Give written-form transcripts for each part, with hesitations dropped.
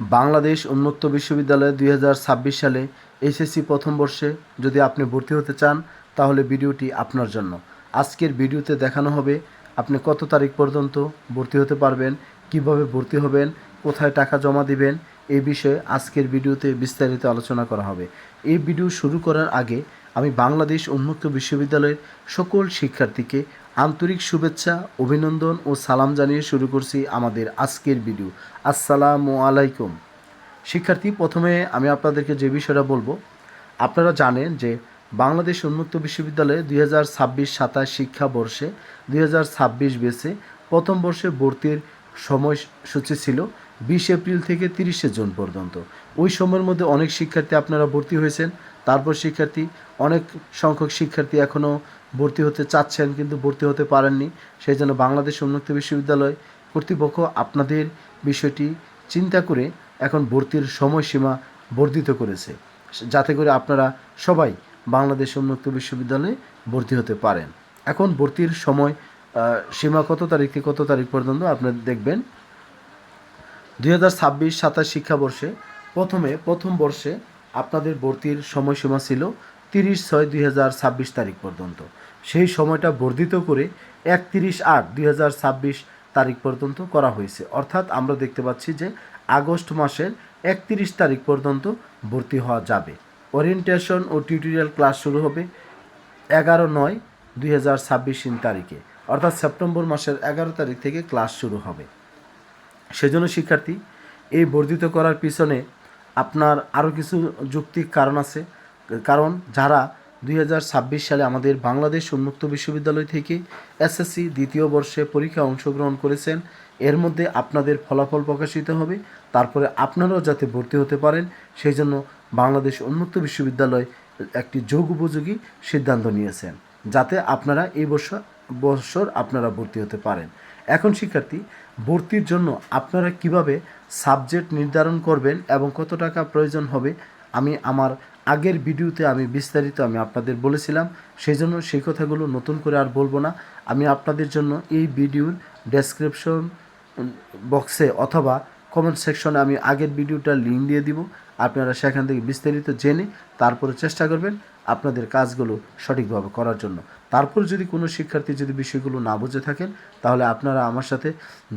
বাংলাদেশ উন্মুক্ত বিশ্ববিদ্যালয়ে 2026 সালে এইচএসসি প্রথম বর্ষে যদি আপনি ভর্তি হতে চান তাহলে ভিডিওটি আপনার জন্য। আজকের ভিডিওতে দেখানো হবে আপনি কত তারিখ পর্যন্ত ভর্তি হতে পারবেন, কিভাবে ভর্তি হবেন, কোথায় টাকা জমা দিবেন, এই বিষয়ে আজকের ভিডিওতে বিস্তারিত আলোচনা করা হবে। এই ভিডিও শুরু করার আগে আমি বাংলাদেশ উন্মুক্ত বিশ্ববিদ্যালয়ের সকল শিক্ষার্থীকে আন্তরিক শুভেচ্ছা, অভিনন্দন ও সালাম জানিয়ে শুরু করছি আমাদের আজকের ভিডিও। আসসালামু আলাইকুম। শিক্ষার্থী, প্রথমে আমি আপনাদেরকে যে বিষয়টা বলবো, আপনারা জানেন যে বাংলাদেশ উন্মুক্ত বিশ্ববিদ্যালয়ে 2026-27 শিক্ষাবর্ষে 2026 বেসে প্রথম বর্ষে ভর্তির সময়সূচি ছিল 20 এপ্রিল থেকে 30 জুন পর্যন্ত। ওই সময়ের মধ্যে অনেক শিক্ষার্থী আপনারা ভর্তি হয়েছেন, তারপর অনেক সংখ্যক শিক্ষার্থী এখনও ভর্তি হতে চাচ্ছেন কিন্তু ভর্তি হতে পারেননি। সেই জন্য বাংলাদেশ উন্মুক্ত বিশ্ববিদ্যালয় কর্তৃপক্ষ আপনাদের বিষয়টি চিন্তা করে এখন ভর্তির সময়সীমা বর্ধিত করেছে, যাতে করে আপনারা সবাই বাংলাদেশ উন্মুক্ত বিশ্ববিদ্যালয়ে ভর্তি হতে পারেন। এখন ভর্তির সময় সীমা কত তারিখ থেকে কত তারিখ পর্যন্ত আপনারা দেখবেন। 2026-27 শিক্ষাবর্ষে প্রথম বর্ষে আপনাদের ভর্তির সময়সীমা ছিল 30/6/2026 তারিখ পর্যন্ত। সেই সময়টা বর্ধিত করে 31/8/2026 তারিখ পর্যন্ত করা হয়েছে। অর্থাৎ আমরা দেখতে পাচ্ছি যে আগস্ট মাসের 31 তারিখ পর্যন্ত ভর্তি হওয়া যাবে। ওরিয়েন্টেশন ও টিউটোরিয়াল ক্লাস শুরু হবে 11/9/2026 তারিখে, অর্থাৎ সেপ্টেম্বর মাসের 11 তারিখ থেকে ক্লাস শুরু হবে। সেজন্য শিক্ষার্থী, এই বর্ধিত করার পিছনে আপনার আরও কিছু যৌক্তিক কারণ আছে। কারণ যারা 2026 সালে আমাদের বাংলাদেশ উন্মুক্ত বিশ্ববিদ্যালয় থেকে এসএসসি দ্বিতীয় বর্ষে পরীক্ষায় অংশগ্রহণ করেছেন, এর মধ্যে আপনাদের ফলাফল প্রকাশিত হবে, তারপরে আপনারাও যাতে ভর্তি হতে পারেন সেই জন্য বাংলাদেশ উন্মুক্ত বিশ্ববিদ্যালয় একটি যোগ-উপযোগী সিদ্ধান্ত নিয়েছেন, যাতে আপনারা এই বছর আপনারা ভর্তি হতে পারেন। এখন শিক্ষার্থী, ভর্তির জন্য আপনারা কিভাবে সাবজেক্ট নির্ধারণ করবেন এবং কত টাকা প্রয়োজন হবে আমি আমার আগের ভিডিওতে বিস্তারিত আপনাদের বলেছিলাম। সেই জন্য সেই কথাগুলো নতুন করে আর বলবো না। আমি আপনাদের জন্য এই ভিডিওর ডেসক্রিপশন বক্সে অথবা কমেন্ট সেকশনে আমি আগের ভিডিওটার লিঙ্ক দিয়ে দিব। আপনারা সেখান থেকে বিস্তারিত জেনে তারপরে চেষ্টা করবেন আপনাদের কাজগুলো সঠিকভাবে করার জন্য। তারপর যদি কোনো শিক্ষার্থী বিষয়গুলো না বুঝে থাকেন তাহলে আপনারা আমার সাথে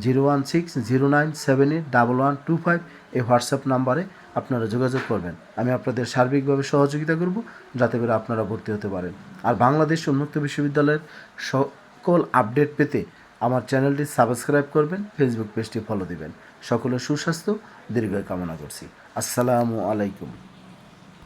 01609781125 এই হোয়াটসঅ্যাপ নাম্বারে আপনারা যোগাযোগ করবেন। আমি আপনাদের সার্বিকভাবে সহযোগিতা করব যাতে করে আপনারা ভর্তি হতে পারেন। আর বাংলাদেশ উন্মুক্ত বিশ্ববিদ্যালয়ের সকল আপডেট পেতে আমার চ্যানেলটি সাবস্ক্রাইব করবেন, ফেসবুক পেজটি ফলো দিবেন। সকলের সুস্বাস্থ্য দীর্ঘায়ু কামনা করছি। আসসালামু আলাইকুম।